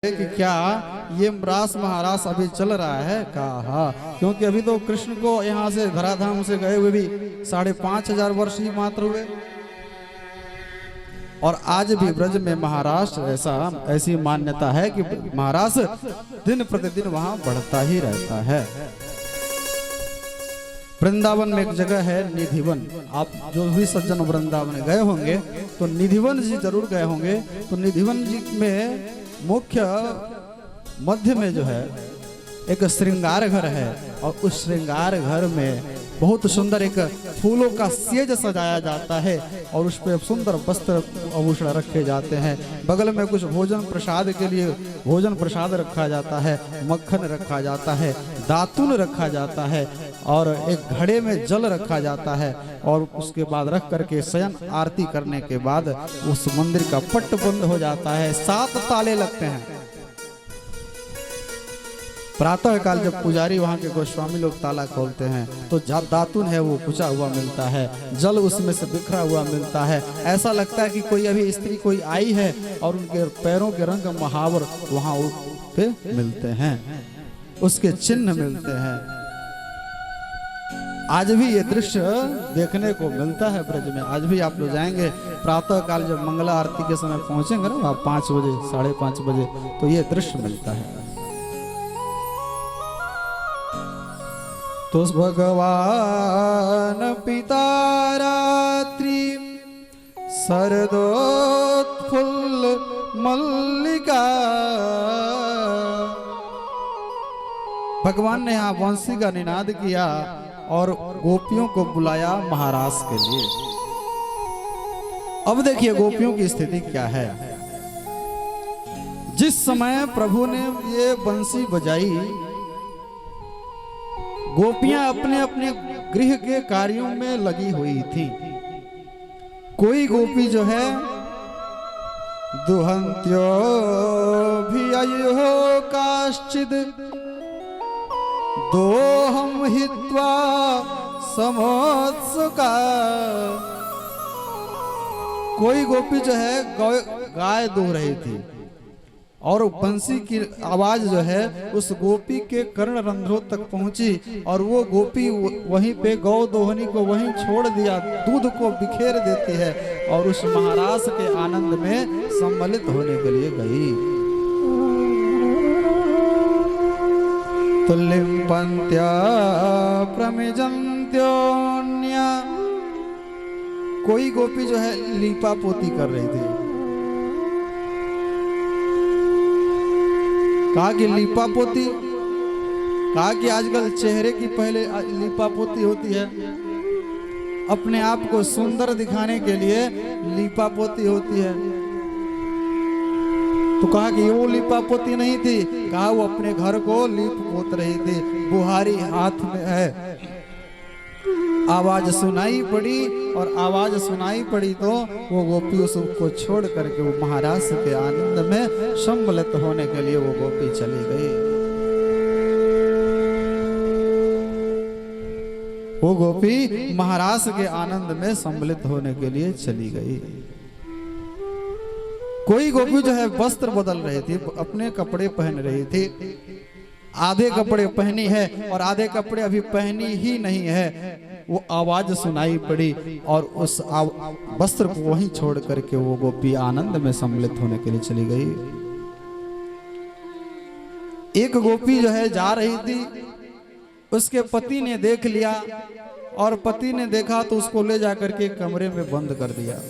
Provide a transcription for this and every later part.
कि क्या ये रास महारास अभी चल रहा है? कहा क्योंकि अभी तो कृष्ण को यहाँ से धराधाम से गए हुए भी 5,500 वर्ष ही मात्र हुए, और आज भी ब्रज में महाराष्ट्र ऐसी मान्यता है कि महाराष्ट्र दिन प्रतिदिन वहां बढ़ता ही रहता है। वृंदावन में एक जगह है निधिवन, आप जो भी सज्जन वृंदावन गए होंगे तो निधिवन जी जरूर गए होंगे। तो निधिवन जी में मुख्य मध्य में जो है एक श्रृंगार घर है, और उस श्रृंगार घर में बहुत सुंदर एक फूलों का सेज सजाया जाता है, और उस पर सुंदर वस्त्र आभूषण रखे जाते हैं। बगल में कुछ भोजन प्रसाद के लिए भोजन प्रसाद रखा जाता है, मक्खन रखा जाता है, दातुन रखा जाता है, और एक घड़े में जल रखा जाता है। और उसके बाद रख करके शयन आरती करने के बाद उस मंदिर का पट बंद हो जाता है, 7 ताले लगते हैं। प्रातः काल जब पुजारी वहाँ के गोस्वामी लोग ताला खोलते हैं तो दातुन है वो कुचा हुआ मिलता है, जल उसमें से बिखरा हुआ मिलता है। ऐसा लगता है कि कोई अभी स्त्री कोई आई है, और उनके पैरों के रंग महावर वहाँ पे मिलते हैं, उसके चिन्ह मिलते हैं। आज भी ये दृश्य देखने को मिलता है ब्रज में। आज भी आप लोग जाएंगे प्रातः काल जब मंगला आरती के समय पहुंचेंगे ना आप 5 बजे 5:30 बजे, तो ये दृश्य मिलता है। तो भगवान पिता रात्रि शरदोत्फुल्ल मल्लिका, भगवान ने यहाँ बंसी का निनाद किया और गोपियों को बुलाया महारास के लिए। अब देखिए गोपियों की स्थिति क्या है। जिस समय प्रभु ने ये बंसी बजाई, गोपियां अपने अपने गृह के कार्यों में लगी हुई थी। कोई गोपी जो है दुहंत्यो भी अयो काश्चिद दोहम हित्वा समोत्सुका, कोई गोपी जो है गाय दूह रही थी, और बंसी की आवाज जो है उस गोपी के कर्ण रंध्रों तक पहुंची, और वो गोपी वहीं पे गौ दोहनी को वहीं छोड़ दिया, दूध को बिखेर देती है, और उस महारास के आनंद में सम्मिलित होने के लिए गई। तुलिंपन्त्या प्रमिजन्त्योन्या, कोई गोपी जो है लीपा पोती कर रही थी। कहा कि लीपा पोती, कहा कि आजकल चेहरे की पहले लीपा पोती होती है, अपने आप को सुंदर दिखाने के लिए लीपा पोती होती है। तो कहा कि वो लीपा पोती नहीं थी, कहा वो अपने घर को लीप पोत रही थी, बुहारी हाथ में है। आवाज सुनाई पड़ी, और आवाज सुनाई पड़ी तो वो गोपी उसको छोड़ करके वो महाराज के आनंद में सम्मिलित होने के लिए वो गोपी चली गई। वो गोपी महाराज के आनंद में सम्मिलित होने के लिए चली गई। कोई गोपी जो है वस्त्र बदल रही थी, अपने कपड़े पहन रही थी, आधे कपड़े पहनी है और आधे कपड़े अभी पहनी ही नहीं है। वो आवाज सुनाई पड़ी, और उस वस्त्र को वहीं छोड़ करके वो गोपी आनंद में सम्मिलित होने के लिए चली गई। एक गोपी जो है जा रही थी, उसके पति ने देख लिया, और पति ने देखा तो उसको ले जाकर के कमरे में बंद कर दिया।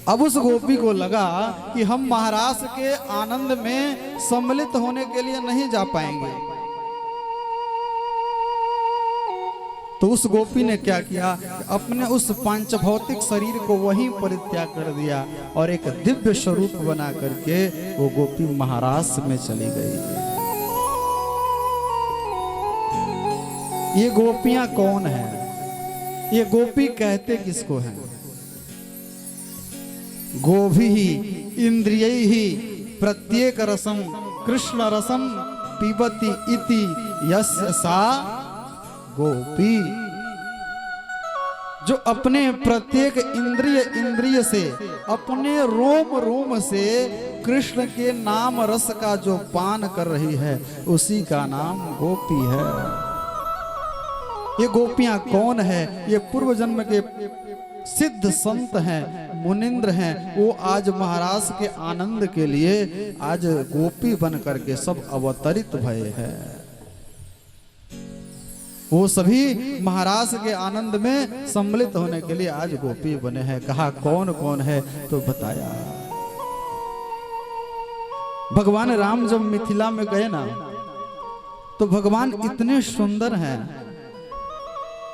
अब उस गोपी को लगा कि हम महाराज के आनंद में सम्मिलित होने के लिए नहीं जा पाएंगे। तो उस गोपी ने क्या किया, अपने उस पांचभौतिक शरीर को वहीं परित्याग कर दिया, और एक दिव्य स्वरूप बना करके वो गोपी महाराज में चली गई। ये गोपियां कौन है? ये गोपी कहते किसको हैं? गोभी ही इंद्रिय ही प्रत्येक रसम कृष्ण रसम पिबती इति यस्य सा गोपी। जो अपने प्रत्येक इंद्रिय से, अपने रोम रोम से कृष्ण के नाम रस का जो पान कर रही है, उसी का नाम गोपी है। ये गोपियां कौन है? ये पूर्व जन्म के सिद्ध संत हैं, मुनिंद्र हैं। वो आज महाराज के आनंद के लिए आज गोपी बन करके सब अवतरित भये हैं। वो सभी महाराज के आनंद में सम्मिलित होने के लिए आज गोपी बने हैं। कहा कौन कौन है? तो बताया भगवान राम जब मिथिला में गए ना, तो भगवान इतने सुंदर हैं।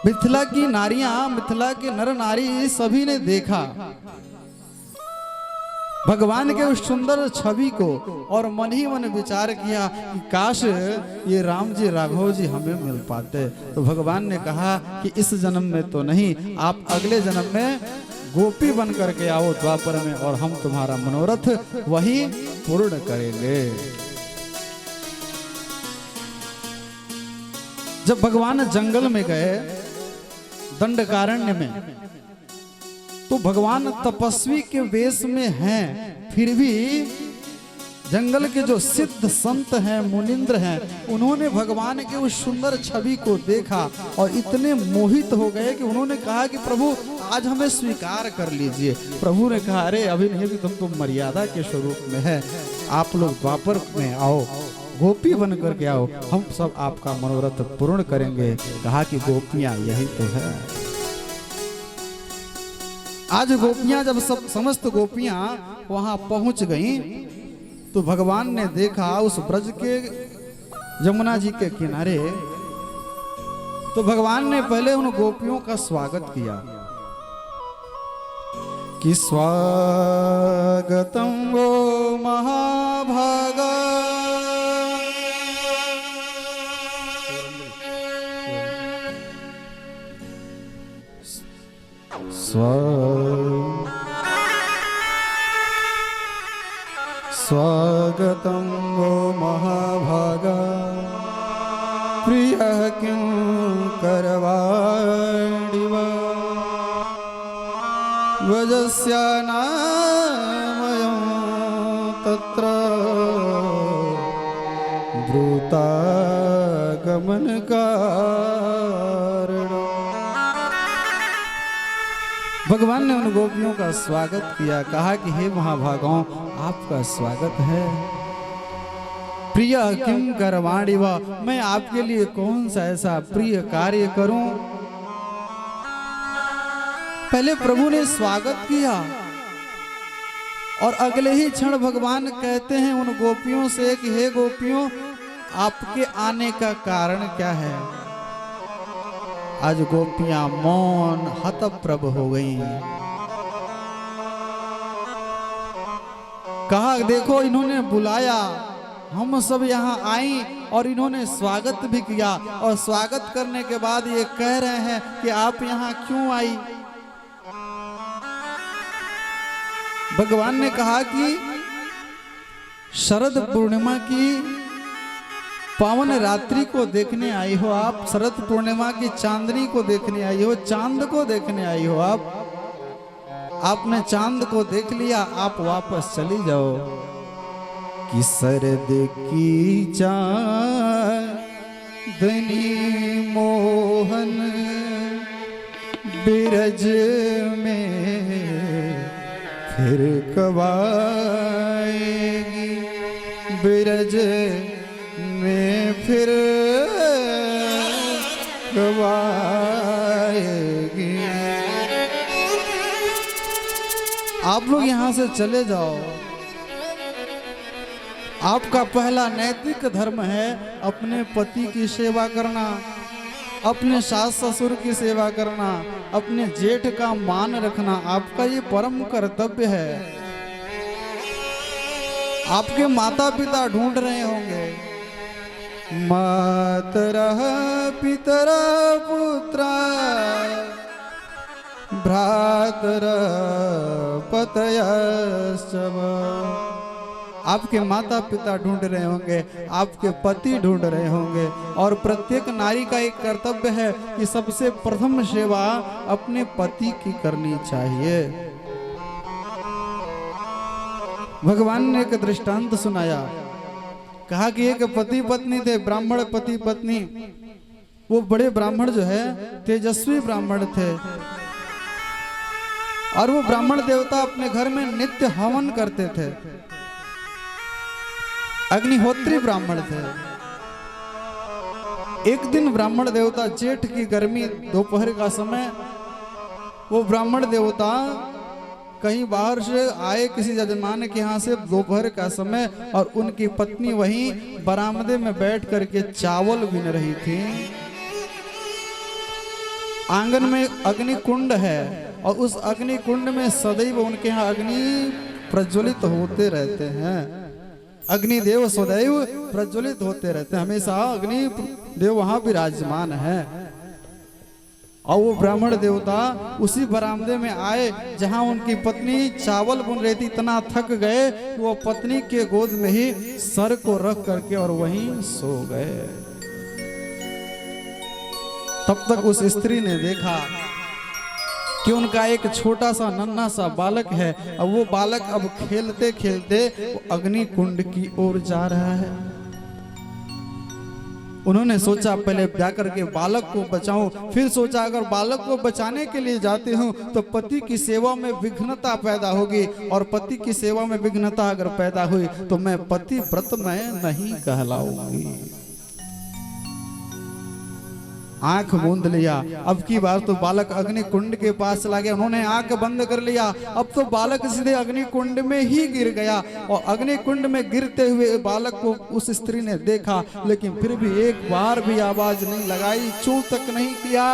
मिथिला की नारियां, मिथिला के नर नारी सभी ने देखा भगवान के उस सुंदर छवि को, और मन ही मन विचार किया कि काश ये राम जी राघव जी हमें मिल पाते। तो भगवान ने कहा कि इस जन्म में तो नहीं, आप अगले जन्म में गोपी बन करके आओ द्वापर में, और हम तुम्हारा मनोरथ वही पूर्ण करेंगे। जब भगवान जंगल में गए दंडकारण्य में, तो भगवान तपस्वी के वेश में हैं, फिर भी जंगल के जो सिद्ध संत हैं, मुनिंद्र हैं, उन्होंने भगवान के उस सुंदर छवि को देखा और इतने मोहित हो गए कि उन्होंने कहा कि प्रभु आज हमें स्वीकार कर लीजिए। प्रभु ने कहा अरे अभी नहीं, तुम तो मर्यादा के स्वरूप में है, आप लोग द्वापर में आओ, गोपी बन करके आओ, हम सब आपका मनोरथ पूर्ण करेंगे। कहा कि गोपियां यही तो है। आज गोपियां जब सब समस्त गोपियां वहां पहुंच गईं, तो भगवान ने देखा उस ब्रज के यमुना जी के किनारे, तो भगवान ने पहले उन गोपियों का स्वागत किया कि स्वागतम वो महाभागा, स्वागतम वो महाभागा, प्रियः किं करवाणिव, वजस्यानामयं तत्र ब्रूतागमनकारणम्। भगवान ने उन गोपियों का स्वागत किया, कहा कि हे महाभागाओं, आपका स्वागत है। प्रिय किम करवाणी वा, मैं आपके लिए कौन सा ऐसा प्रिय कार्य करूं। पहले प्रभु ने स्वागत किया और अगले ही क्षण भगवान कहते हैं उन गोपियों से कि हे गोपियों, आपके आने का कारण क्या है। आज गोपियां मौन हतप्रभ हो गई। कहा देखो इन्होंने बुलाया, हम सब यहाँ आई और इन्होंने स्वागत भी किया, और स्वागत करने के बाद ये कह रहे हैं कि आप यहाँ क्यों आई। भगवान ने कहा कि शरद पूर्णिमा की पावन रात्रि को देखने आई हो आप, शरद पूर्णिमा की चांदनी को देखने आई हो, चांद को देखने आई हो आप। आपने चांद को देख लिया, आप वापस चली जाओ। कि शरद की चांदनी मोहन बिरज में फिर कब आएगी, बिरज में फिर कब आएगी। आप लोग यहाँ से चले जाओ। आपका पहला नैतिक धर्म है अपने पति की सेवा करना, अपने सास ससुर की सेवा करना, अपने जेठ का मान रखना, आपका ये परम कर्तव्य है। आपके माता पिता ढूंढ रहे होंगे, मातरः पितरः पुत्रा भ्रातरः पतयश्च वा। आपके माता पिता ढूंढ रहे होंगे, आपके पति ढूंढ रहे होंगे। और प्रत्येक नारी का एक कर्तव्य है कि सबसे प्रथम सेवा अपने पति की करनी चाहिए। भगवान ने एक दृष्टांत सुनाया, कहा कि एक पति पत्नी थे, ब्राह्मण पति पत्नी। वो बड़े ब्राह्मण जो है तेजस्वी ब्राह्मण थे, और वो ब्राह्मण देवता अपने घर में नित्य हवन करते थे, अग्निहोत्री ब्राह्मण थे। एक दिन ब्राह्मण देवता, जेठ की गर्मी, दोपहर का समय, वो ब्राह्मण देवता कहीं बाहर से आए किसी यजमान के यहाँ से दोपहर का समय, और उनकी पत्नी वहीं बरामदे में बैठ करके चावल बीन रही थी। आंगन में अग्नि कुंड है, और उस अग्नि कुंड में सदैव उनके यहाँ अग्नि प्रज्वलित होते रहते हैं। अग्निदेव सदैव प्रज्वलित होते रहते हैं, हमेशा अग्नि देव वहां विराजमान है। और वो ब्राह्मण देवता उसी बरामदे में आए जहां उनकी पत्नी चावल बुन रही थी। इतना थक गए कि वो पत्नी के गोद में ही सर को रख करके और वहीं सो गए। तब तक उस स्त्री ने देखा कि उनका एक छोटा सा नन्हा सा बालक है, अब वो बालक अब खेलते खेलते अग्नि कुंड की ओर जा रहा है। उन्होंने सोचा पहले जाकर के बालक को बचाऊं, फिर सोचा अगर बालक को बचाने के लिए जाती हूं तो पति की सेवा में विघ्नता पैदा होगी, और पति की सेवा में विघ्नता अगर पैदा हुई तो मैं पति व्रत में नहीं कहलाऊंगी। आंख मूंद लिया। अब की बार तो बालक अग्नि कुंड के पास चला गया, उन्होंने आंख बंद कर लिया। अब तो बालक सीधे अग्नि कुंड में ही गिर गया, और अग्नि कुंड में गिरते हुए बालक को उस स्त्री ने देखा, लेकिन फिर भी एक बार भी आवाज नहीं लगाई, चूं तक नहीं किया,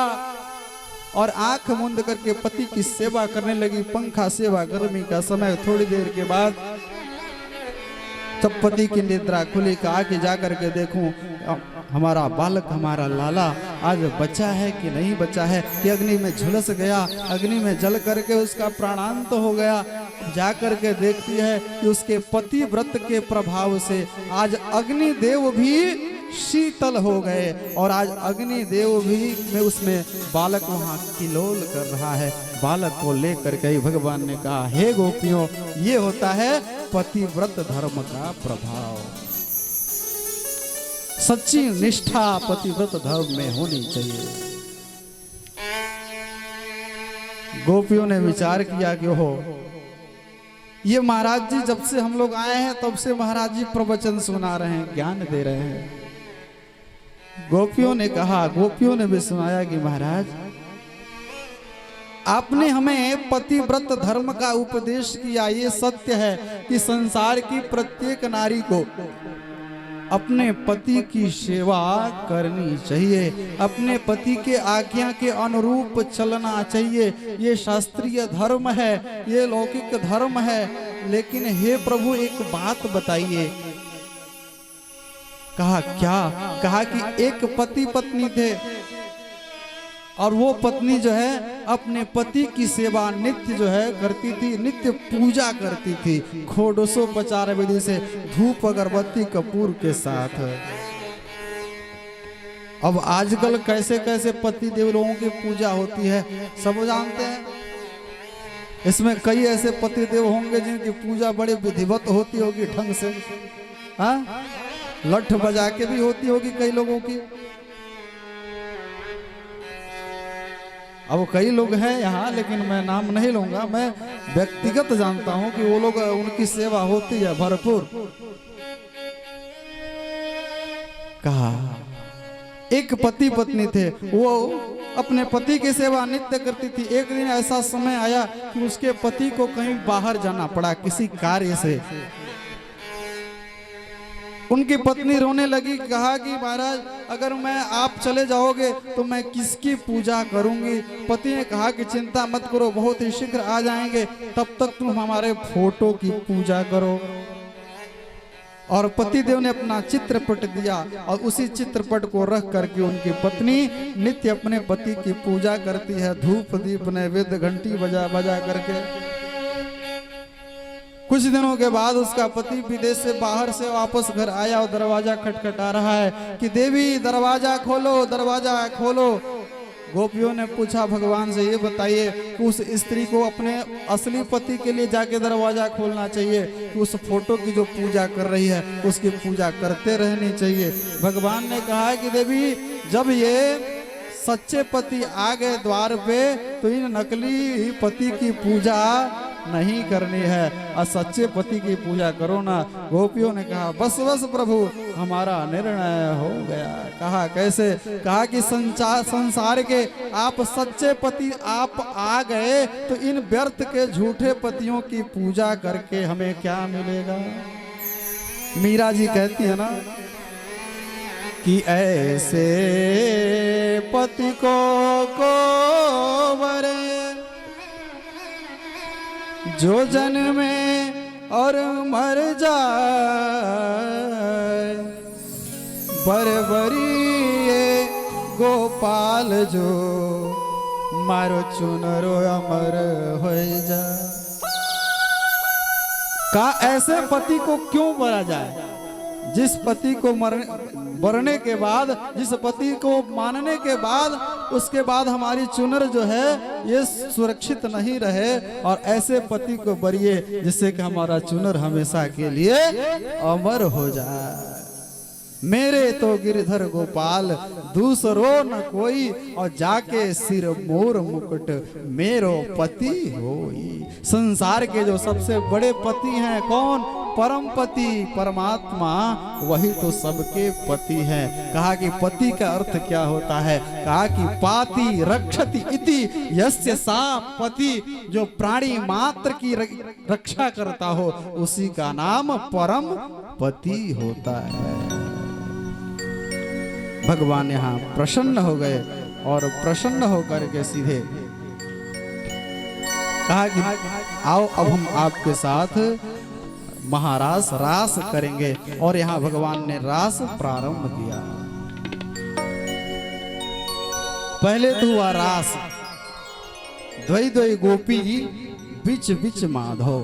और आंख मूंद करके पति की सेवा करने लगी। पंखा सेवा, गर्मी का समय। थोड़ी देर के बाद तब पति की निद्रा खुली, कहा कि जाकर के देखूं हमारा बालक, हमारा लाला आज बचा है कि नहीं बचा है, कि अग्नि में झुलस गया, अग्नि में जल करके उसका प्राणांत हो गया। जाकर के देखती है कि उसके पति व्रत के प्रभाव से आज अग्नि देव भी शीतल हो गए, और आज अग्नि देव भी में उसमें बालक वहां किलोल कर रहा है। बालक को लेकर के भगवान ने कहा, हे गोपियों, ये होता है पतिव्रत धर्म का प्रभाव। सच्ची निष्ठा पतिव्रत धर्म में होनी चाहिए। गोपियों ने विचार किया कि हो, ये महाराज जी जब से हम लोग आए हैं तब से महाराज जी प्रवचन सुना रहे हैं, ज्ञान दे रहे हैं। गोपियों ने कहा, गोपियों ने भी सुनाया कि महाराज आपने हमें पतिव्रत धर्म का उपदेश किया। ये सत्य है कि संसार की प्रत्येक नारी को अपने पति की सेवा करनी चाहिए, अपने पति के आज्ञा के अनुरूप चलना चाहिए। ये शास्त्रीय धर्म है, ये लौकिक धर्म है। लेकिन हे प्रभु एक बात बताइए। कहा क्या? कहा कि एक पति पत्नी थे, और वो पत्नी जो है अपने पति की सेवा नित्य जो है करती थी, नित्य पूजा करती थी, खोडोसोपचार विधि से, धूप अगरबत्ती कपूर के साथ। अब आजकल कैसे कैसे पति देव लोगों की पूजा होती है सब जानते हैं। इसमें कई ऐसे पति देव होंगे जिनकी पूजा बड़े विधिवत होती होगी, ढंग से, हाँ, लठ बजा के भी होती होगी कई लोगों की। अब कई लोग हैं यहाँ, लेकिन मैं नाम नहीं लूंगा, मैं व्यक्तिगत जानता हूं कि वो लोग, उनकी सेवा होती है भरपूर। कहा एक पति पत्नी थे, वो अपने पति की सेवा नित्य करती थी। एक दिन ऐसा समय आया कि उसके पति को कहीं बाहर जाना पड़ा किसी कार्य से। उनकी पत्नी रोने लगी, कहा कि महाराज अगर आप चले जाओगे तो मैं किसकी पूजा करूंगी। पति ने कहा कि चिंता मत करो, बहुत ही शीघ्र आ जाएंगे, तब तक तुम हमारे फोटो की पूजा करो। और पतिदेव ने अपना चित्रपट दिया, और उसी चित्रपट को रख करके उनकी पत्नी नित्य अपने पति की पूजा करती है, धूप दीप नैवेद्य घंटी बजा बजा करके। कुछ दिनों के बाद उसका पति विदेश से बाहर से वापस घर आया और दरवाजा खटखटा रहा है कि देवी दरवाजा खोलो, दरवाजा खोलो। गोपियों ने पूछा भगवान से, ये बताइए कि उस स्त्री को अपने असली पति के लिए जाके दरवाजा खोलना चाहिए कि उस फोटो की जो पूजा कर रही है उसकी पूजा करते रहनी चाहिए। भगवान ने कहा कि देवी जब ये सच्चे पति आ गए द्वार पे तो इन नकली पति की पूजा नहीं करनी है और सच्चे पति की पूजा करो ना। गोपियों ने कहा बस बस प्रभु हमारा निर्णय हो गया। कहा कैसे? कहा कि संसार के आप सच्चे पति आप आ गए तो इन व्यर्थ के झूठे पतियों की पूजा करके हमें क्या मिलेगा। मीरा जी कहती है ना कि ऐसे पति को वरे जो जन्मे और मर जाए, बरबरी ये गोपाल जो मारो चुनरो अमर हो जा। का ऐसे पति को क्यों मरा जाए जिस पति को मरने के बाद, जिस पति को मानने के बाद उसके बाद हमारी चुनर जो है ये सुरक्षित नहीं रहे, और ऐसे पति को बरिए जिससे कि हमारा चुनर हमेशा के लिए अमर हो जाए। मेरे तो गिरधर गोपाल दूसरो न कोई, और जाके सिर मोर मुकुट मेरो पति होई। संसार के जो सबसे बड़े पति हैं कौन? परम पति परमात्मा, वही तो सबके पति हैं। कहा कि पति का अर्थ क्या होता है? कहा कि पाति रक्षति इति यस्य सा पति, जो प्राणी मात्र की रक्षा करता हो उसी का नाम परम पति होता है। भगवान यहाँ प्रसन्न हो गए और प्रसन्न होकर के सीधे कहा कि आओ अब हम आपके साथ महारास रास करेंगे। और यहाँ भगवान ने रास प्रारंभ किया। पहले तो हुआ रास, द्वै द्वै गोपी बीच बीच माधव।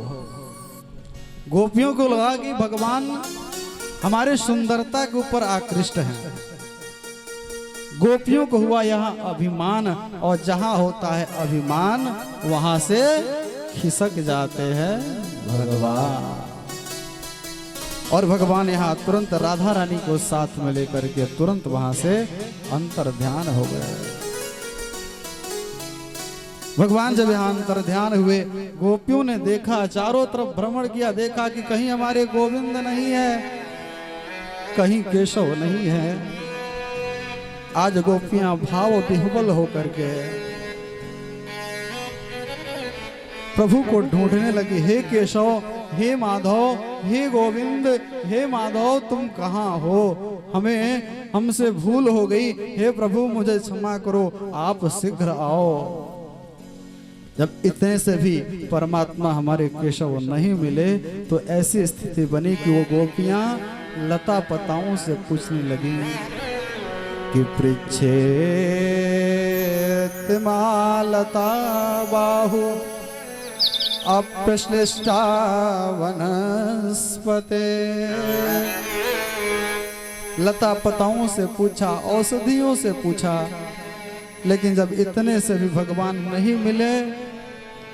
गोपियों को लगा कि भगवान हमारे सुंदरता के ऊपर आकृष्ट हैं। गोपियों को हुआ यहाँ अभिमान, और जहां होता है अभिमान वहां से खिसक जाते हैं भगवान। और भगवान यहाँ तुरंत राधा रानी को साथ में लेकर के तुरंत वहां से अंतर ध्यान हो गए। भगवान जब यहाँ अंतर ध्यान हुए, गोपियों ने देखा, चारों तरफ भ्रमण किया, देखा कि कहीं हमारे गोविंद नहीं है, कहीं केशव नहीं है। आज गोपियां भाव विह्वल होकर के प्रभु को ढूंढने लगी। हे केशव, हे माधव, हे गोविंद, हे माधव तुम कहाँ हो? हमें हमसे भूल हो गई, हे प्रभु मुझे क्षमा करो, आप शीघ्र आओ। जब इतने से भी परमात्मा हमारे केशव नहीं मिले तो ऐसी स्थिति बनी कि वो गोपियां लता पताओं से पूछने लगी कि पृच्छेत मालता बाहु अप्रश्लिष्टा वनस्पते। लता पताओं से पूछा, औषधियों से पूछा, लेकिन जब इतने से भी भगवान नहीं मिले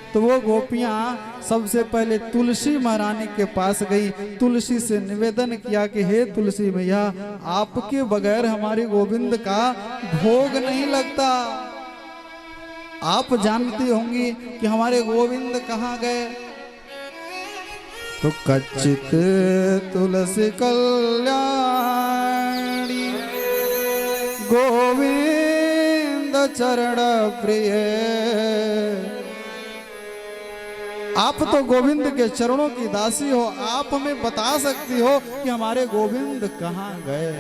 तो वो गोपियां सबसे पहले तुलसी महारानी के पास गई। तुलसी से निवेदन किया कि हे तुलसी मैया, आपके बगैर हमारे गोविंद का भोग नहीं लगता। आप जानती होंगी कि हमारे गोविंद कहाँ गए। तो कच्चित तुलसी कल्याणी गोविंद चरण प्रिय। आप तो गोविंद के चरणों की दासी हो, आप हमें बता सकती हो कि हमारे गोविंद कहाँ गए।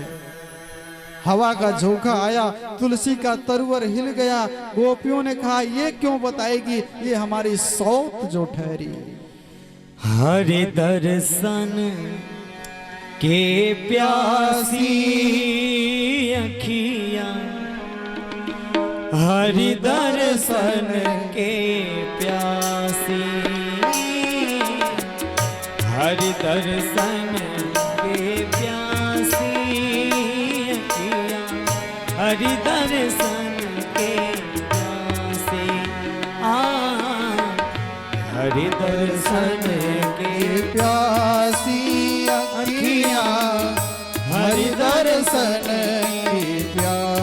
हवा का झोंका आया, तुलसी का तरुवर हिल गया। गोपियों ने कहा ये क्यों बताएगी, ये हमारी सौत जो ठहरी। हरि दर्शन के प्यासी अखियाँ, हरि दर्शन के प्यासी हरि दर्शन के प्यासी अखियाँ, हरि दर्शन के प्यासी हरि दर्शन के प्यासी अखियाँ हरि दर्शन की प्यासी।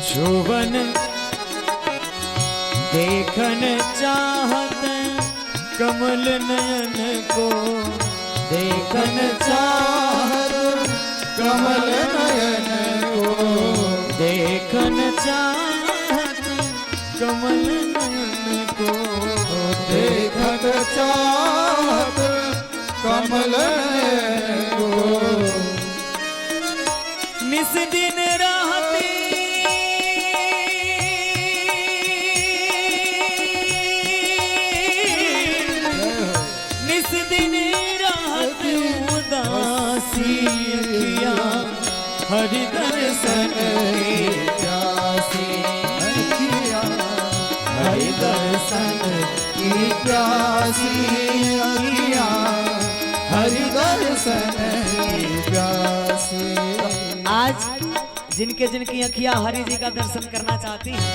छुवन देखन चाहत कमल नयन को, देखन चाहत कमल नयन को, देखन चाहत कमल नयन को, देखत चाहत कमल नयन को। निस दिन रहती निस दिन रहती उदासी अखियाँ, हरि दर्शन की प्यासी अखियाँ हरि दर्शन की प्यासी अखियाँ हरि दर्शन की प्यासी। आज जिनके जिनकी अखियाँ हरि जी का दर्शन करना चाहती हैं,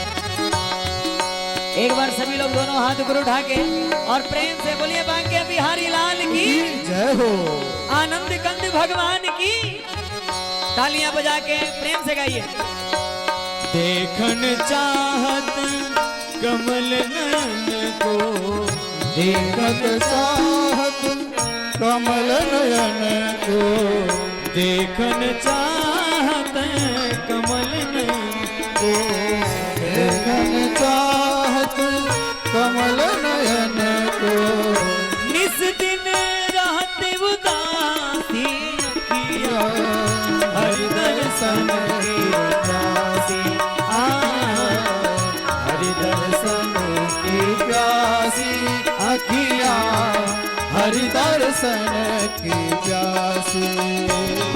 एक बार सभी लोग दोनों हाथ ऊपर उठा के और प्रेम से बोलिए बांके बिहारी लाल की जय हो, आनंद कंद भगवान की। तालियां बजा के प्रेम से गाइए। देखन चाहत कमल नयन को, देखत चाहत कमल नयन को, देखन चाहत कमल नयन को, देखन चाहत कमल नयन को। निस दिन रहते उदासी अखियाँ, हरि दर्शन की प्यासी हरि दर्शन की प्यासी अखियाँ हरि दर्शन की प्यासी।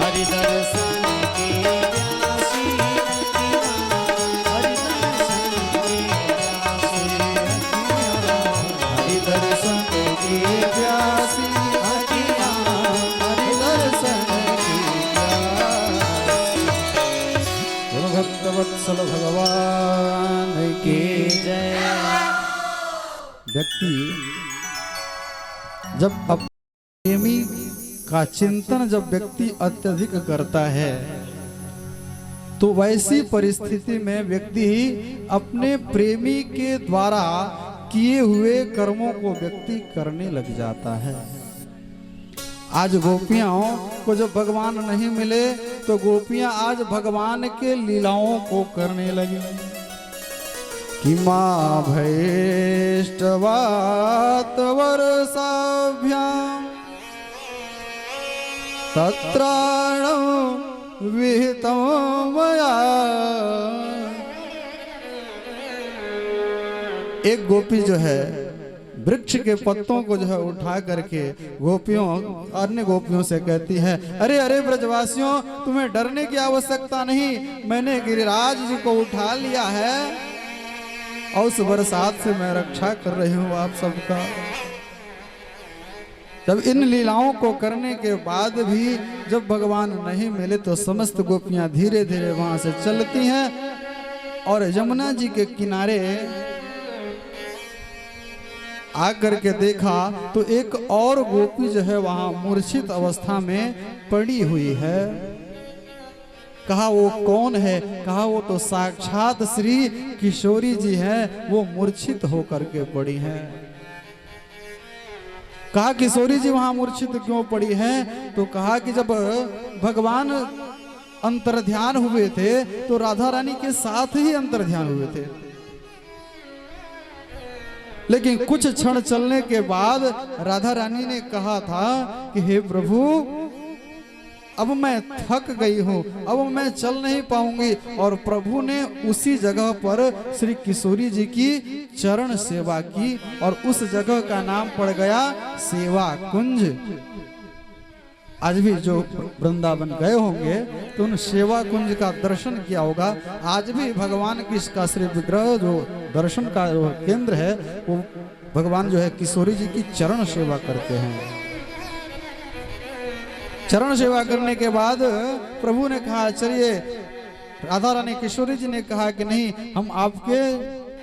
हरि दर्शन की प्यासी हरि दर्शन की प्यासी हरि दर्शन की प्यासी अखियाँ हरि दर्शन की प्यासी। बोलो भक्तवत्सल भगवान की जय। व्यक्ति जब प्रेमी का चिंतन जब व्यक्ति अत्यधिक करता है तो वैसी परिस्थिति में व्यक्ति अपने प्रेमी के द्वारा किए हुए कर्मों को व्यक्ति करने लग जाता है। आज गोपियां को जब भगवान नहीं मिले तो गोपियां आज भगवान के लीलाओं को करने लगी कि माँ भैष्टवात वर्षाभ्याम तत्राणं विहितं मया। एक गोपी जो है वृक्ष के पत्तों को जो है उठा करके गोपियों अन्य गोपियों से कहती है, अरे अरे ब्रजवासियों, तुम्हें डरने की आवश्यकता नहीं, मैंने गिरिराज जी को उठा लिया है और उस बरसात से मैं रक्षा कर रही हूँ आप सबका। जब इन लीलाओं को करने के बाद भी जब भगवान नहीं मिले तो समस्त गोपियां धीरे धीरे वहां से चलती हैं और यमुना जी के किनारे आकर के देखा तो एक और गोपी जो है वहां मूर्छित अवस्था में पड़ी हुई है। कहा वो कौन है? कहा वो तो साक्षात श्री किशोरी जी हैं, वो मूर्छित होकर के पड़ी हैं। कहा किशोरी जी वहां मूर्छित क्यों पड़ी हैं? तो कहा कि जब भगवान अंतर्ध्यान हुए थे तो राधा रानी के साथ ही अंतर्ध्यान हुए थे, लेकिन कुछ क्षण चलने के बाद राधा रानी ने कहा था कि हे प्रभु, अब मैं थक गई हूँ, अब मैं चल नहीं पाऊंगी। और प्रभु ने उसी जगह पर श्री किशोरी जी की चरण सेवा की और उस जगह का नाम पड़ गया सेवा कुंज। आज भी जो वृंदावन गए होंगे तो उन सेवा कुंज का दर्शन किया होगा। आज भी भगवान की इसका श्री विग्रह जो दर्शन का जो केंद्र है वो भगवान जो है किशोरी जी की चरण सेवा करते हैं। चरण सेवा करने के बाद प्रभु ने कहा चलिए, राधा रानी किशोरी जी ने कहा कि नहीं, हम आपके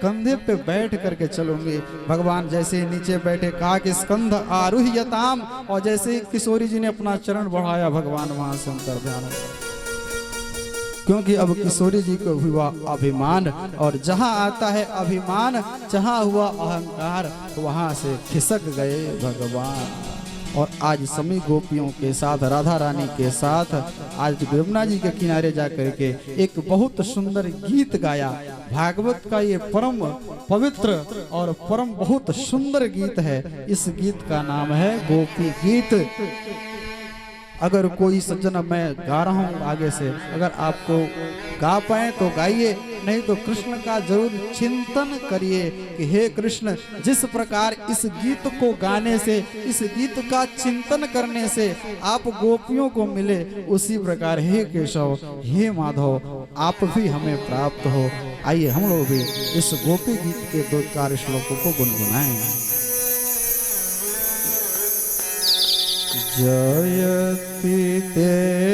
कंधे पे बैठ करके चलूंगी। भगवान जैसे ही नीचे बैठे कहा कि स्कंध आरुह्यताम, और जैसे ही किशोरी जी ने अपना चरण बढ़ाया भगवान वहां से अंतर ध्यान हो गया। क्योंकि अब किशोरी जी को हुआ अभिमान, और जहां आता है अभिमान, जहां हुआ अहंकार, वहां से खिसक गए भगवान। और आज समी गोपियों के साथ, राधा रानी के साथ आज यमुना जी के किनारे जाकर के एक बहुत सुंदर गीत गाया। भागवत का ये परम पवित्र और परम बहुत सुंदर गीत है। इस गीत का नाम है गोपी गीत। अगर कोई सज्जन, मैं गा रहा हूँ आगे से, अगर आपको गा पाए तो गाइए, नहीं तो कृष्ण का जरूर चिंतन करिए कि हे कृष्ण, जिस प्रकार इस गीत को गाने से, इस गीत का चिंतन करने से आप गोपियों को मिले, उसी प्रकार हे केशव, हे माधव, आप भी हमें प्राप्त हो। आइए हम लोग भी इस गोपी गीत के 2-4 श्लोकों को गुनगुनाएं। जयति तेधिकं,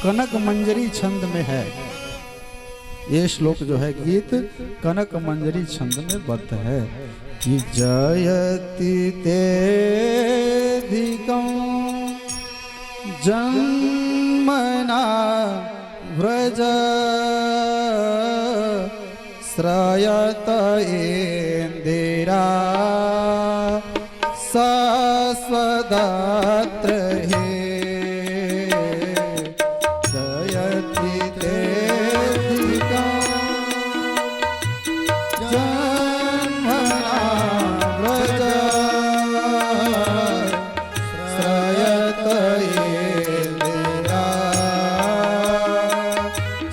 कनक मंजरी छंद में है ये श्लोक जो है, गीत कनक मंजरी छंद में बद्ध है कि जयति तेधिकं जन्मना व्रज श्रयत इंदिरा सस्वदात्र हे जयति तेधिकं जन्मना व्रज श्रयत इंदिरा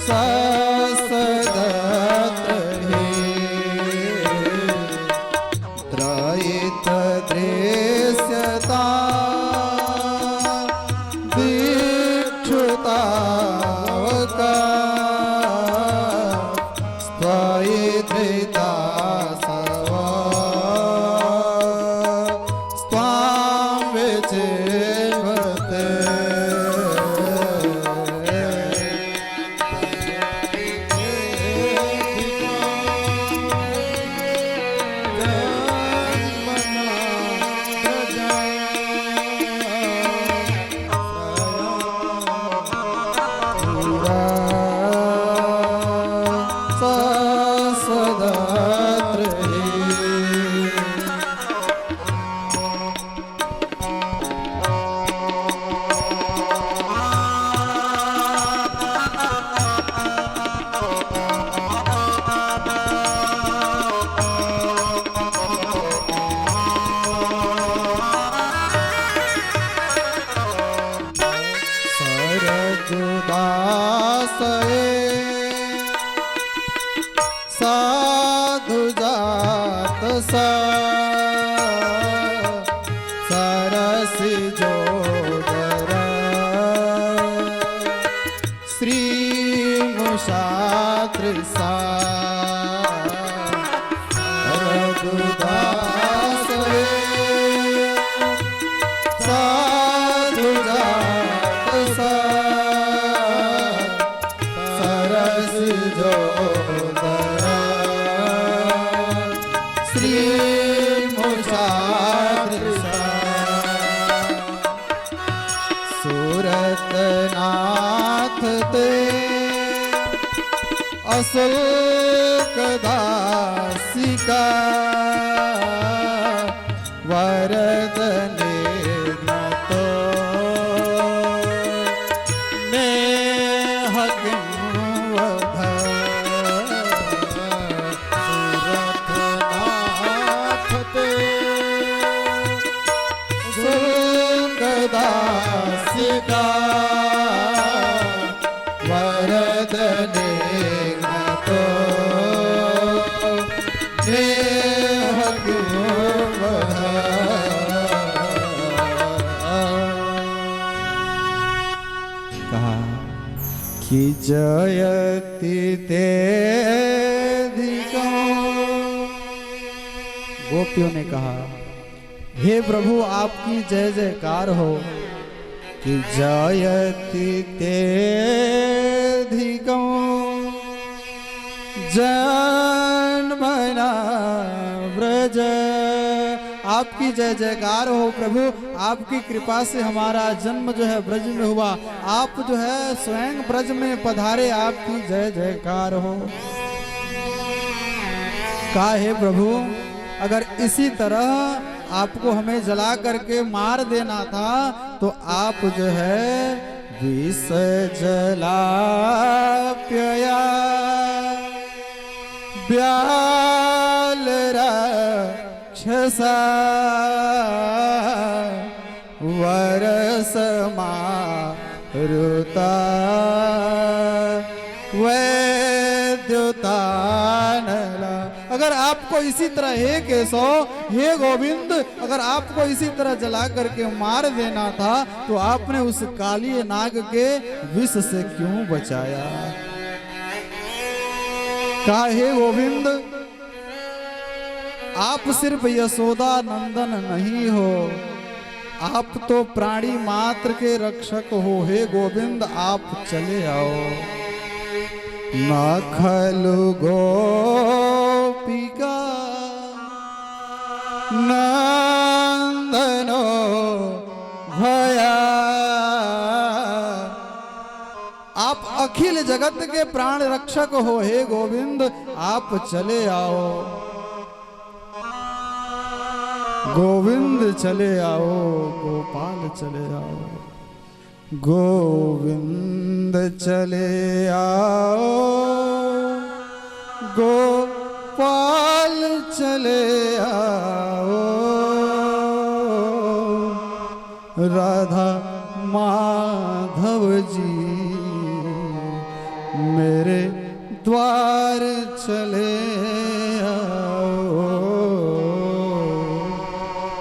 सस्वदात्र हे त्रयित दृश्यता दीक्षुतावका स्वयिधृता सवा स्वां विचिवते। साधु जात सा सरसी जोदरा श्री मुषात्र सा रघुदास साधु जात सा सरस जोदरा श्री मुषात्र सा सूरत नाथ ते अशोक दासिका वरद निर्गतो नेह किंवध सूरत नाथ ते अशोक बनेगा तो नेह क्यों कहा कि जयति तेधिको। गोपियों ने कहा हे प्रभु आपकी जय जयकार हो कि जयति तेधिको जन्मना ब्रज। आपकी जय जयकार हो प्रभु, आपकी कृपा से हमारा जन्म जो है ब्रज में हुआ, आप जो है स्वयं ब्रज में पधारे, आपकी जय जयकार हो। कहा हे प्रभु अगर इसी तरह आपको हमें जला करके मार देना था तो आप जो है विष जलाप्यया ब्याल राक्षसा वरसमा रुता वैद्युतानला। अगर आपको इसी तरह हे केशव हे गोविंद अगर आपको इसी तरह जला करके मार देना था तो आपने उस काली नाग के विष से क्यों बचाया। कहा हे गोविंद आप सिर्फ यशोदा नंदन नहीं हो, आप तो प्राणी मात्र के रक्षक हो। हे गोविंद आप चले आओ। न खलु गोपिका नंदनो भया। आप अखिल जगत के प्राण रक्षक हो। हे गोविंद आप चले आओ। गोविंद चले आओ, गोपाल चले आओ, गोविंद चले आओ, गोपाल चले आओ। राधा माधव जी मेरे द्वार चले आओ।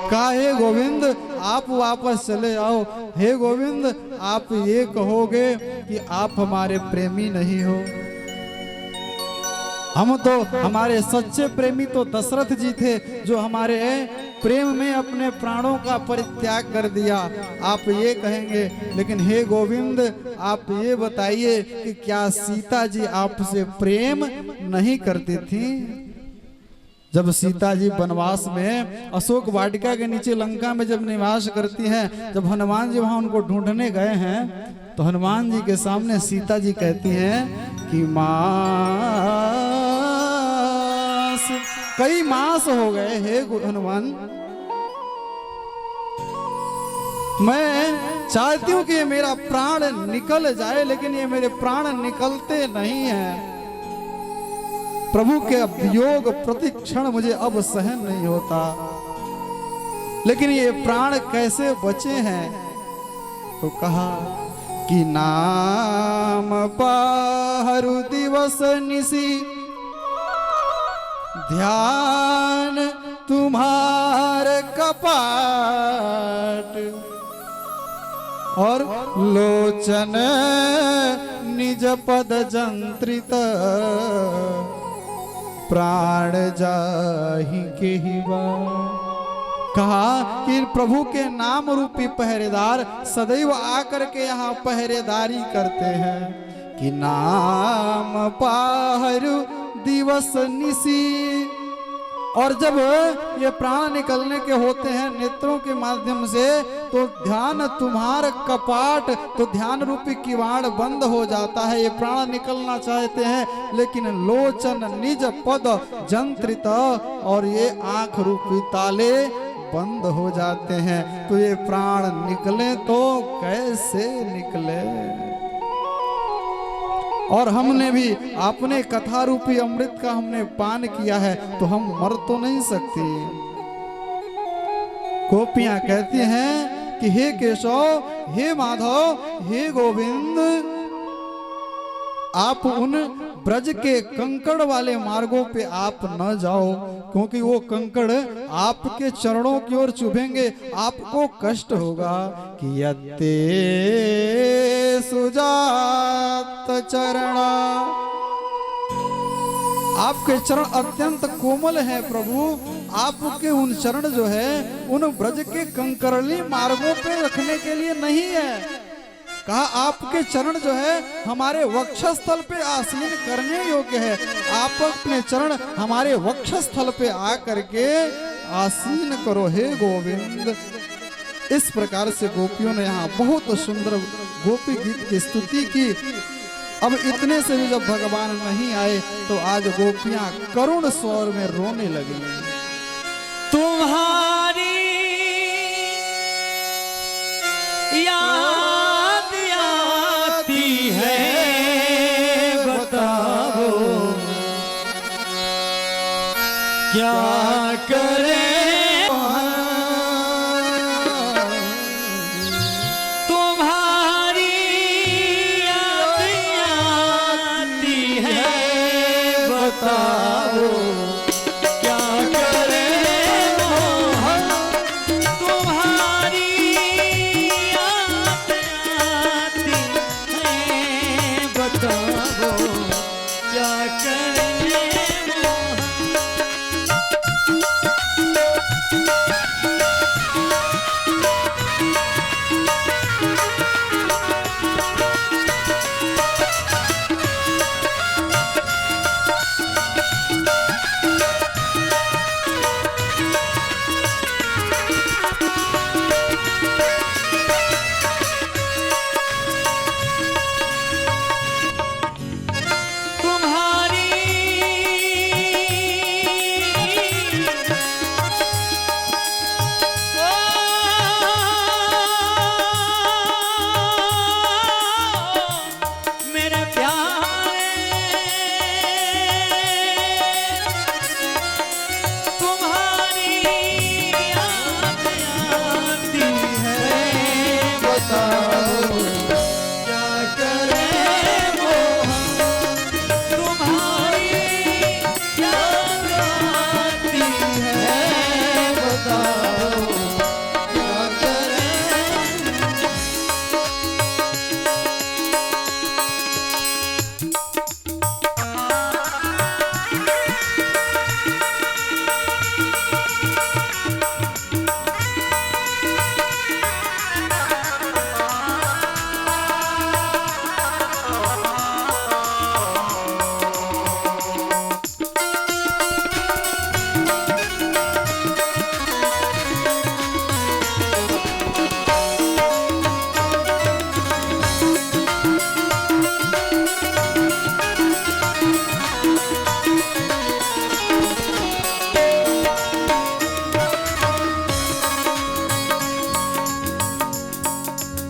काहे गोविंद आप वापस चले आओ। हे गोविंद आप ये कहोगे कि आप हमारे प्रेमी नहीं हो। हम तो हमारे सच्चे प्रेमी तो दशरथ जी थे जो हमारे प्रेम में अपने प्राणों का परित्याग कर दिया। आप ये कहेंगे, लेकिन हे गोविंद आप ये बताइए कि क्या सीता जी आपसे प्रेम नहीं करती थी। जब सीता जी वनवास में अशोक वाटिका के नीचे लंका में जब निवास करती हैं, जब हनुमान जी वहां उनको ढूंढने गए हैं तो हनुमान जी के सामने सीता जी कहती हैं कि मास कई मास हो गए हे हनुमान, मैं चाहती हूं कि ये मेरा प्राण निकल जाए लेकिन ये मेरे प्राण निकलते नहीं हैं। प्रभु के वियोग प्रति क्षण मुझे अब सहन नहीं होता, लेकिन ये प्राण कैसे बचे हैं। तो कहा कि नाम पाहरु दिवस निसी ध्यान तुम्हारे कपाट और लोचन निज पद जंत्रित प्राण जाहि के ही कहा कि प्रभु के नाम रूपी पहरेदार सदैव आकर के यहाँ पहरेदारी करते हैं कि नाम पाहरु दिवस निसी। और जब ये प्राण निकलने के होते हैं नेत्रों के माध्यम से तो ध्यान तुम्हार कपाट, तो ध्यान रूपी किवाड़ बंद हो जाता है। ये प्राण निकलना चाहते हैं लेकिन लोचन निज पद जंत्रित और ये आंख रूपी ताले बंद हो जाते हैं। तो ये प्राण निकले तो कैसे निकले। और हमने भी अपने कथा रूपी अमृत का हमने पान किया है तो हम मर तो नहीं सकते। गोपियां कहती हैं कि हे केशव, हे माधव, हे गोविंद, आप उन ब्रज के कंकड़ वाले मार्गों पे आप न जाओ, क्योंकि वो कंकड़ आपके चरणों की ओर चुभेंगे, आपको कष्ट होगा। कि यत्ते सुजात चरणा, आपके चरण अत्यंत कोमल है प्रभु, आपके उन चरण जो है उन ब्रज के कंकरली मार्गों पे रखने के लिए नहीं है। कहा आपके चरण जो है हमारे वक्षस्थल पे आसीन करने योग्य है। आप अपने चरण हमारे वक्षस्थल पे आकर के आसीन करो हे गोविंद। इस प्रकार से गोपियों ने यहाँ बहुत सुंदर गोपी गीत की स्तुति की। अब इतने से भी जब भगवान नहीं आए तो आज गोपियां करुण स्वर में रोने लगी। तुम्हारी याद आती है, बताओ क्या करें।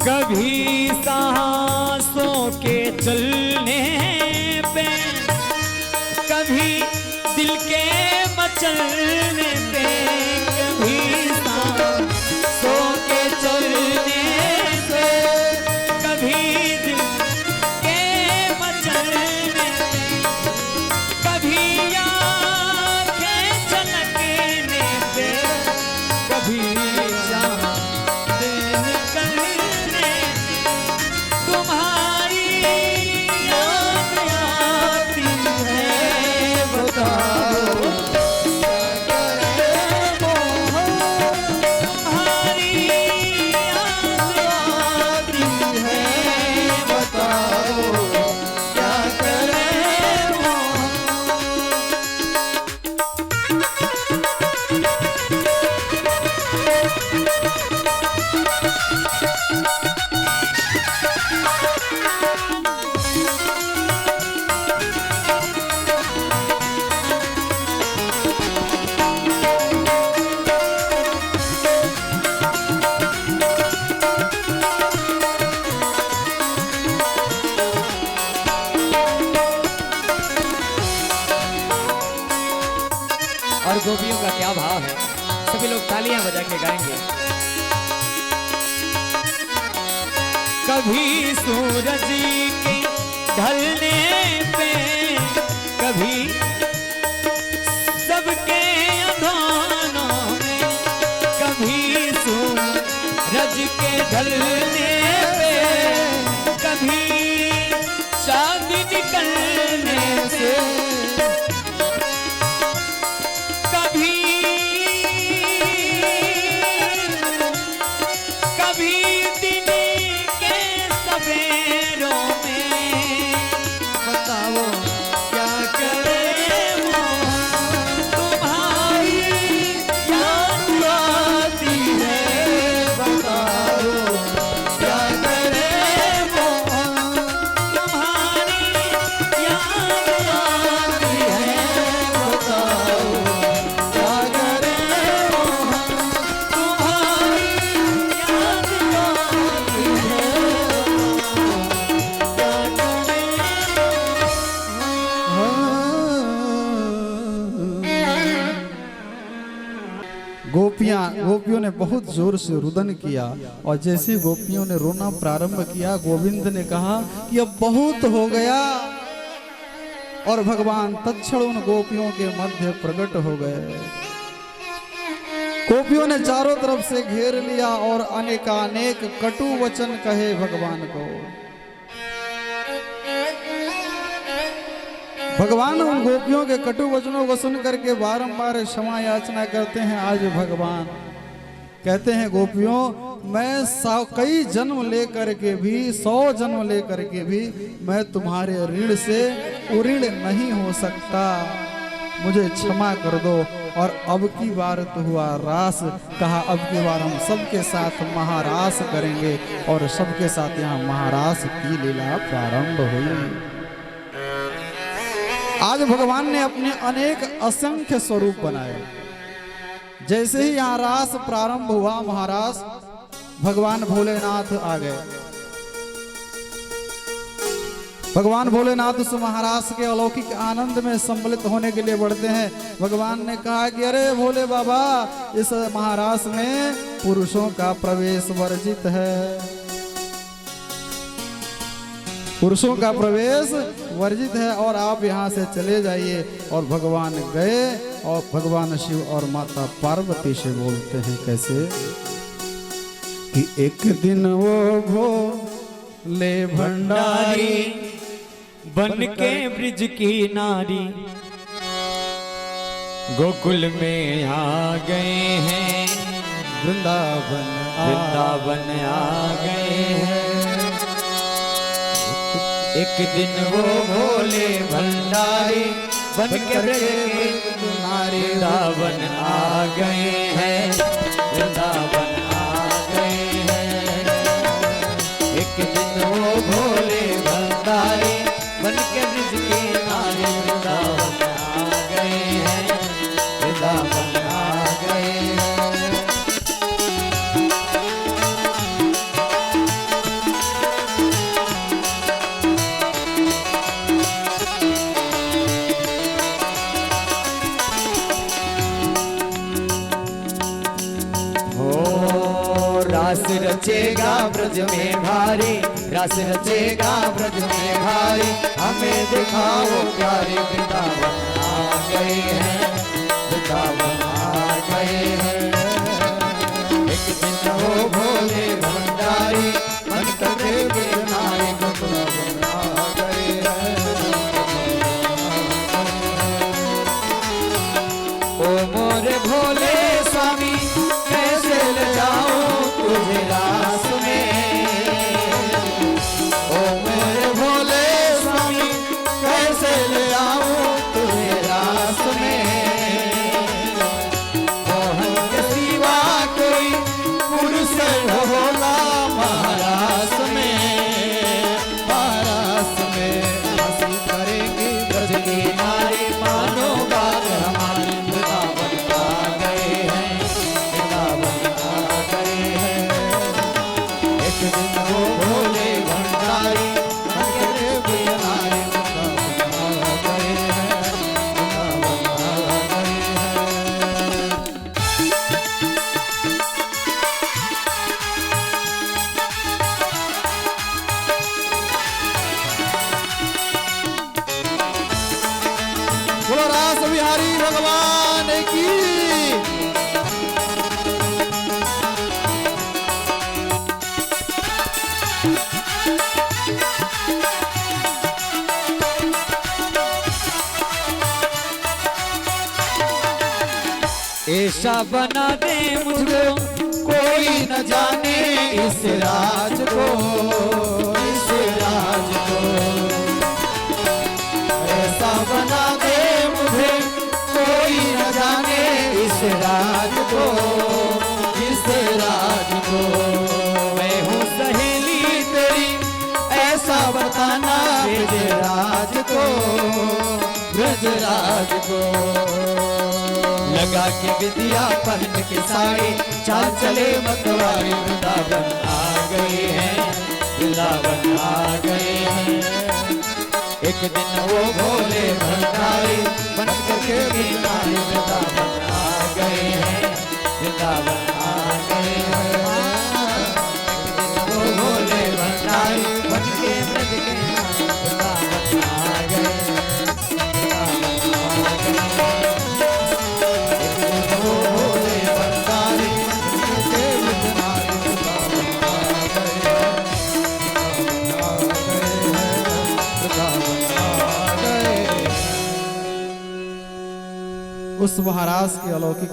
कभी सांसों के चलने पे, कभी दिल के मचलने पे, कभी सांसों के चलने पे, कभी दिल के मचलने पे, कभी आँखें झलकने पे, कभी और गोपियों का क्या भाव है, सभी लोग तालियां बजा के गाएंगे। कभी सूरज की ढलने पे कभी सबके अधानों में, कभी सूरज के ढलने पे, कभी चांद निकलने से, कभी कभी दिन के सवेरों में, बताओ क्या करें वो, तुम्हारी याद आती है, बताओ क्या करें वो, तुम्हारी याद आती है, बताओ क्या करें वो, तुम्हारी याद आती है, गोपियों ने बहुत जोर से रुदन किया और जैसे गोपियों ने रोना प्रारंभ किया, गोविंद ने कहा कि अब बहुत हो गया, और भगवान तत्क्षण उन गोपियों के मध्य प्रकट हो गए। गोपियों ने चारों तरफ से घेर लिया और अनेकानेक कटु वचन कहे भगवान को। भगवान उन गोपियों के कटु वचनों को सुन करके बारंबार क्षमा याचना करते हैं। आज भगवान कहते हैं, गोपियों मैं कई जन्म लेकर के भी, 100 जन्म लेकर के भी मैं तुम्हारे ऋण से उऋण नहीं हो सकता, मुझे क्षमा कर दो। और अब की बार तो हुआ रास, कहा अब की बार हम सबके साथ महारास करेंगे, और सबके साथ यहाँ महारास की लीला प्रारंभ हुई। आज भगवान ने अपने अनेक असंख्य स्वरूप बनाए। जैसे ही यहाँ रास प्रारंभ हुआ, महारास भगवान भोलेनाथ आ गए। भगवान भोलेनाथ उस महारास के अलौकिक आनंद में सम्मिलित होने के लिए बढ़ते हैं। भगवान ने कहा कि अरे भोले बाबा, इस महारास में पुरुषों का प्रवेश वर्जित है, पुरुषों का प्रवेश वर्जित है, और आप यहाँ से चले जाइए। और भगवान गए, और भगवान शिव और माता पार्वती से बोलते हैं कैसे कि एक दिन वो भोले भंडारी बन के ब्रिज की नारी गोकुल में आ गए हैं, वृंदावन आ गए हैं। एक दिन वो भोले भंडारी बन के ब्रिज की नारी वृंदावन आ गए हैं, वृंदावन आ गए हैं। एक दिन वो भोले भंडारी बन के ब्रिज की नारी वृंदावन आ गए हैं, वृंदावन आ गए हैं। रास रचेगा ब्रज में भारी, रास रचेगा ब्रज में भारी, हमें दिखाओ प्यारे वृंदावन आ गए हैं, वृंदावन आ गए हैं। एक दिन वो भोले भंडारी बन के नारी वृंदावन आ गए हैं। ओ मोरे भोले स्वामी कैसे ले जाऊं तुझे रास में, ओ मेरे भोले स्वामी कैसे ले आऊं तुझे रास में। मोहन के सिवा कोई पुरुष न होला महारास में, रास बिहारी भगवान की। ऐसा बना दे मुझको कोई न जाने इस राज को, इस राज को। ऐसा बना दे मुझे कोई न जाने इस राज को, इस राज को। मैं हूँ सहेली तेरी ऐसा बताना ब्रजराज को, ब्रजराज को। लगा के विद्या पहन के साड़ी, चाल चले मतवारी, वृंदावन आ गए हैं, वृंदावन आ गए हैं। एक दिन वो भोले भंडारी बन करके बिहारी, वृंदावन आ गए हैं, वृंदावन आ गए हैं। एक दिन वो भोले भंडारी बन के ब्रज के वृंदावन आ गए हैं, वृंदावन आ गए हैं। उस महाराज की अलौकिक